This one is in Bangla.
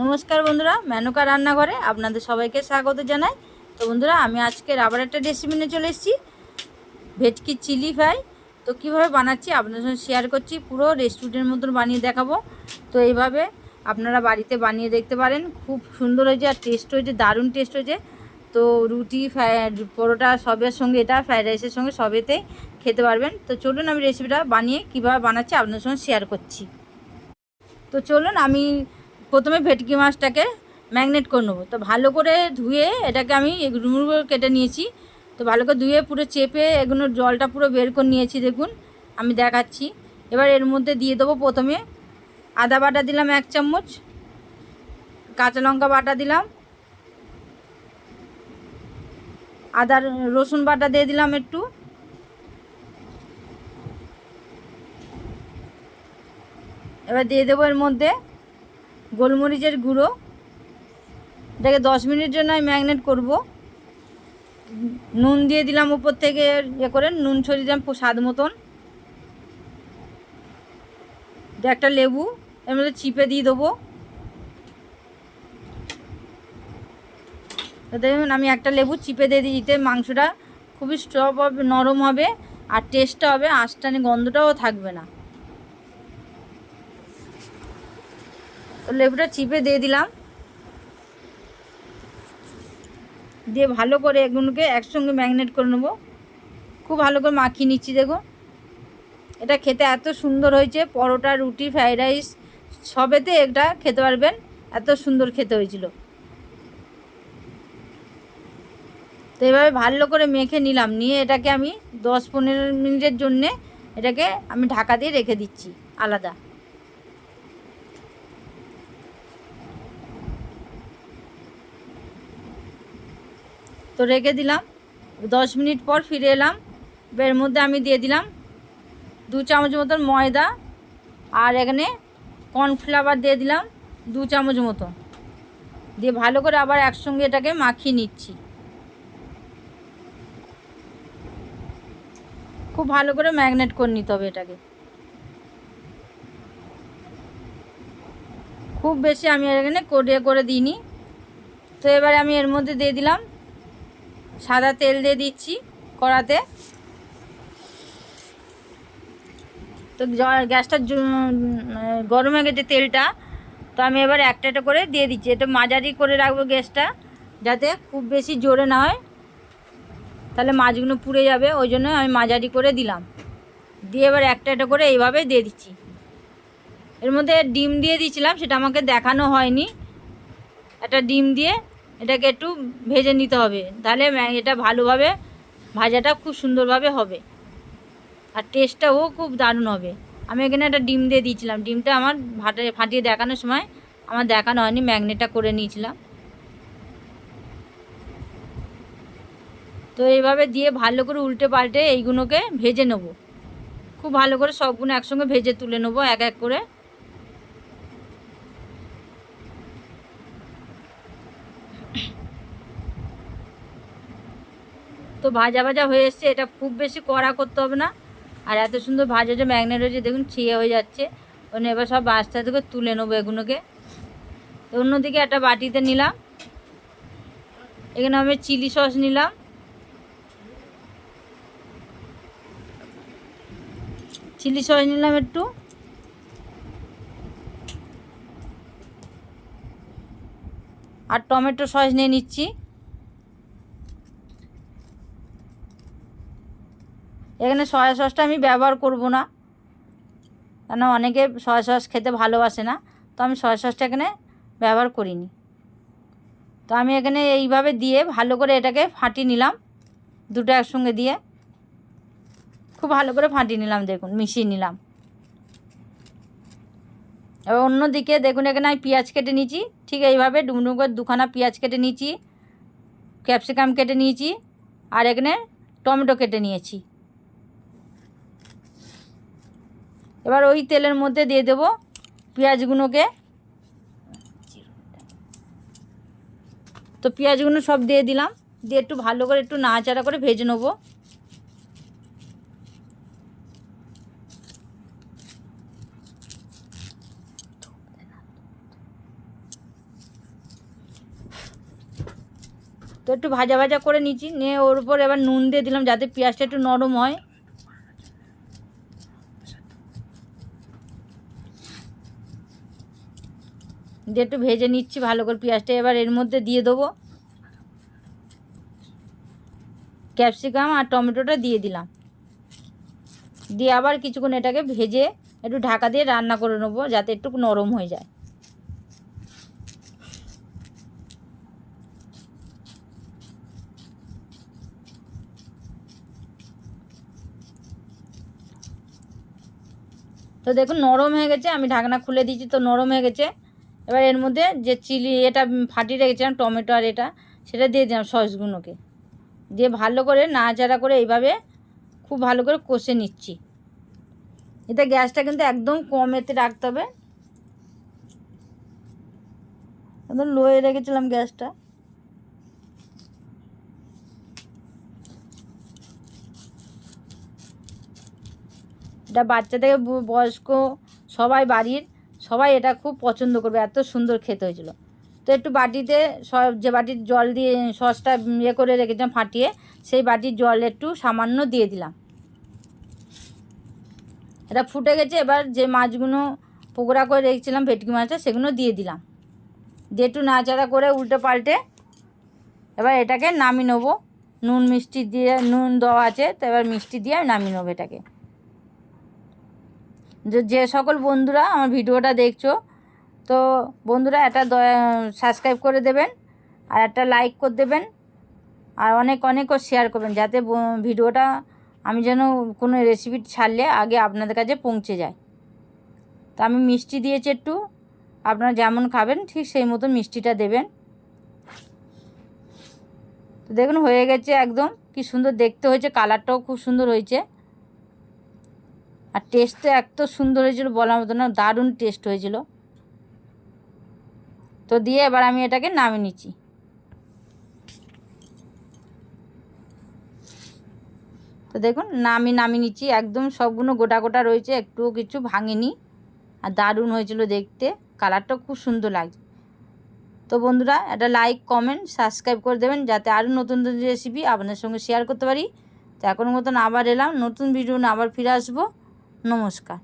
নমস্কার বন্ধুরা, মেনকা রান্নাঘরে আপনাদের সবাইকে স্বাগত জানাই। তো বন্ধুরা, আমি আজকের আবার একটা রেসিপি নিয়ে চলে এসেছি, ভেটকি চিলি ফ্রাই। তো কীভাবে বানাচ্ছি আপনাদের সঙ্গে শেয়ার করছি, পুরো রেস্টুরেন্টের মতন বানিয়ে দেখাবো। তো এইভাবে আপনারা বাড়িতে বানিয়ে দেখতে পারেন, খুব সুন্দর হয়েছে আর টেস্ট হয়েছে, দারুণ টেস্ট হয়েছে। তো রুটি, পরোটা সবের সঙ্গে, এটা ফ্রাইড রাইসের সঙ্গে সবেতেই খেতে পারবেন। তো চলুন আমি রেসিপিটা বানিয়ে কীভাবে বানাচ্ছি আপনাদের সঙ্গে শেয়ার করছি। তো চলুন, আমি প্রথমে ভেটকি মাছটাকে ম্যারিনেট করে নেবো। তো ভালো করে ধুয়ে এটাকে আমি ডুমুর কেটে নিয়েছি। তো ভালো করে ধুয়ে পুরো চেপে এগুলোর জলটা পুরো বের করে নিয়েছি, দেখুন আমি দেখাচ্ছি। এবার এর মধ্যে দিয়ে দেবো প্রথমে আদা বাটা দিলাম 1 চামচ, কাঁচা লঙ্কা বাটা দিলাম, আদা রসুন বাটা দিয়ে দিলাম একটু, এবার দিয়ে দেবো এর মধ্যে গোলমরিচের গুঁড়ো। এটাকে 10 মিনিট জন্য আমি ম্যারিনেট করব। নুন দিয়ে দিলাম উপর থেকে, করে নুন ছড়িয়ে দিলাম স্বাদ মতন। একটা লেবু এর মধ্যে চিপে দিয়ে দেবো। দেখুন আমি একটা লেবু চিপে দিয়ে দিতে মাংসটা খুবই সফট হবে, নরম হবে আর টেস্টটা হবে, আঁশটানি গন্ধটাও থাকবে না। তো লেবুটা চিপে দিয়ে দিলাম, দিয়ে ভালো করে এগুলোকে একসঙ্গে ম্যারিনেট করে নেবো। খুব ভালো করে মাখিয়ে নিচ্ছি। দেখুন এটা খেতে এত সুন্দর হয়েছে, পরোটা, রুটি, ফ্রাইড রাইস সবেতে এটা খেতে পারবেন, এত সুন্দর খেতে হয়েছিল। তো এভাবে ভালো করে মেখে নিলাম, নিয়ে এটাকে আমি 10-15 মিনিটের জন্যে এটাকে আমি ঢাকা দিয়ে রেখে দিচ্ছি আলাদা। তো রেখে দিলাম, 10 মিনিট পর ফিরে এলাম। এর মধ্যে আমি দিয়ে দিলাম 2 চামচ মতন ময়দা, আর এখানে কর্নফ্লাওয়ার দিয়ে দিলাম 2 চামচ মতো, দিয়ে ভালো করে আবার একসঙ্গে এটাকে মাখিয়ে নিচ্ছি। খুব ভালো করে ম্যারিনেট করে নিতে হবে এটাকে, খুব বেশি আমি এখানে করে দিইনি। তো এবারে আমি এর মধ্যে দিয়ে দিলাম সাদা তেল, দিয়ে দিচ্ছি কড়াতে। তো গ্যাসটা গরম হয়ে গেছে তেলটা। তো আমি এবার একটা একটা করে দিয়ে দিচ্ছি। এটা মাঝারি করে রাখবো গ্যাসটা, যাতে খুব বেশি জোরে না হয়, তাহলে মাছগুলো পুড়ে যাবে, ওই জন্য আমি মাঝারি করে দিলাম। দিয়ে এবার একটা একটা করে এইভাবে দিয়ে দিচ্ছি। এর মধ্যে ডিম দিয়ে দিয়েছিলাম, সেটা আমাকে দেখানো হয়নি। একটা ডিম দিয়ে এটাকে একটু ভেজে নিতে হবে, তাহলে এটা ভালোভাবে ভাজাটা খুব সুন্দরভাবে হবে আর টেস্টটাও খুব দারুণ হবে। আমি এখানে একটা ডিম দিয়ে দিয়েছিলাম, ডিমটা আমার ফাটিয়ে দেখানোর সময় আমার দেখানো হয়নি, ম্যাগনেটটা করে নিয়েছিলাম। তো এইভাবে দিয়ে ভালো করে উল্টে পাল্টে এইগুলোকে ভেজে নেব। খুব ভালো করে সবগুলো একসঙ্গে ভেজে তুলে নেবো এক এক করে। তো ভাজা ভাজা হয়ে এসছে, এটা খুব বেশি কড়া করতে হবে না। আর এত সুন্দর ভাজা যে ম্যাগনেট হয়েছে, দেখুন ছিঁড়ে হয়ে যাচ্ছে। ওখানে এবার সব আস্তে আস্তে করে তুলে নেবো এগুলোকে। তো অন্যদিকে একটা বাটিতে নিলাম, এখানে আমি চিলি সস নিলাম, চিলি সস নিলাম একটু, আর টমেটো সস নিয়ে নিচ্ছি। এখানে সয়া সসটা আমি ব্যবহার করব না, কেন অনেকে সয়া সস খেতে ভালোবাসে না, তো আমি সয়া সসটা এখানে ব্যবহার করিনি। তো আমি এখানে এইভাবে দিয়ে ভালো করে এটাকে ফাটিয়ে নিলাম, দুটো একসঙ্গে দিয়ে খুব ভালো করে ফাটিয়ে নিলাম, দেখুন মিশিয়ে নিলাম। এবার অন্যদিকে দেখুন এখানে আমি পেঁয়াজ কেটে নিয়েছি, ঠিক এইভাবে ডুমডুম করে 2খানা পেঁয়াজ কেটে নিয়েছি, ক্যাপসিকাম কেটে নিয়েছি, আর এখানে টমেটো কেটে নিয়েছি। এবার ওই তেলের মধ্যে দিয়ে দেবো পেঁয়াজগুলোকে। তো পেঁয়াজগুলো সব দিয়ে দিলাম, দিয়ে একটু ভালো করে একটু নাড়াচাড়া করে ভেজে নেবো। তো একটু ভাজা ভাজা করে নিচ্ছি, নিয়ে ওর উপর এবার নুন দিয়ে দিলাম যাতে পেঁয়াজটা একটু নরম হয়। দিয়ে একটু ভেজে নিচ্ছি ভালো করে পেঁয়াজটা। এবার এর মধ্যে দিয়ে দেবো ক্যাপসিকাম আর টমেটোটা দিয়ে দিলাম, দিয়ে আবার কিছুক্ষণ এটাকে ভেজে একটু ঢাকা দিয়ে রান্না করে নেবো যাতে একটু নরম হয়ে যায়। তো দেখুন নরম হয়ে গেছে, আমি ঢাকনা খুলে দিয়েছি, তো নরম হয়ে গেছে। এবার এর মধ্যে যে চিলি এটা ফাটিয়ে রেখেছিলাম টমেটো আর এটা, সেটা দিয়ে দিলাম সসগুলোকে, দিয়ে ভালো করে নাড়াচাড়া করে এইভাবে খুব ভালো করে কষে নিচ্ছি। এটা গ্যাসটা কিন্তু একদম কম এতে রাখতে হবে, একদম লোয়ে রেখেছিলাম গ্যাসটা। এটা বাচ্চা থেকে বয়স্ক সবাই, বাড়ির সবাই এটা খুব পছন্দ করবে, এত সুন্দর খেতে হয়েছিল। তো একটু বাটিতে যে বাটির জল দিয়ে সসটা ইয়ে করে রেখেছিলাম ফাটিয়ে, সেই বাটির জল একটু সামান্য দিয়ে দিলাম। এটা ফুটে গেছে, এবার যে মাছগুলো পকোড়া করে রেখেছিলাম ভেটকি মাছটা, সেগুলো দিয়ে দিলাম, দিয়ে একটু নাড়াচাড়া করে উল্টে পাল্টে এবার এটাকে নামিয়ে নেবো। নুন মিষ্টি দিয়ে, নুন দেওয়া আছে তো এবার মিষ্টি দিয়ে নামিয়ে নেবো এটাকে। যে সকল বন্ধুরা আমার ভিডিওটা দেখছো, তো বন্ধুরা এটা সাবস্ক্রাইব করে দেবেন, আর একটা লাইক করে দেবেন, আর অনেক শেয়ার করবেন যাতে ভিডিওটা আমি যেন কোনো রেসিপি ছাড়লে আগে আপনাদের কাছে পৌঁছে যায়। তো আমি মিষ্টি দিয়েছি একটু, আপনারা যেমন খাবেন ঠিক সেই মতো মিষ্টিটা দেবেন। তো দেখুন হয়ে গেছে, একদম কি সুন্দর দেখতে হয়েছে, কালারটাও খুব সুন্দর হয়েছে, আর টেস্ট তো এত সুন্দর হয়েছিল বলার মতো না, দারুণ টেস্ট হয়েছিল। তো দিয়ে এবার আমি এটাকে নামিয়ে নিচ্ছি। তো দেখুন নামিয়ে নিচ্ছি, একদম সবগুলো গোটা গোটা রয়েছে, একটুও কিছু ভাঙেনি, আর দারুণ হয়েছিল দেখতে, কালারটা খুব সুন্দর লাগছে। তো বন্ধুরা একটা লাইক কমেন্ট সাবস্ক্রাইব করে দেবেন যাতে আরও নতুন নতুন রেসিপি আপনাদের সঙ্গে শেয়ার করতে পারি। তো এখনের মতন আবার এলাম নতুন ভিডিও নিয়ে, আবার ফিরে আসবো। নমস্কার।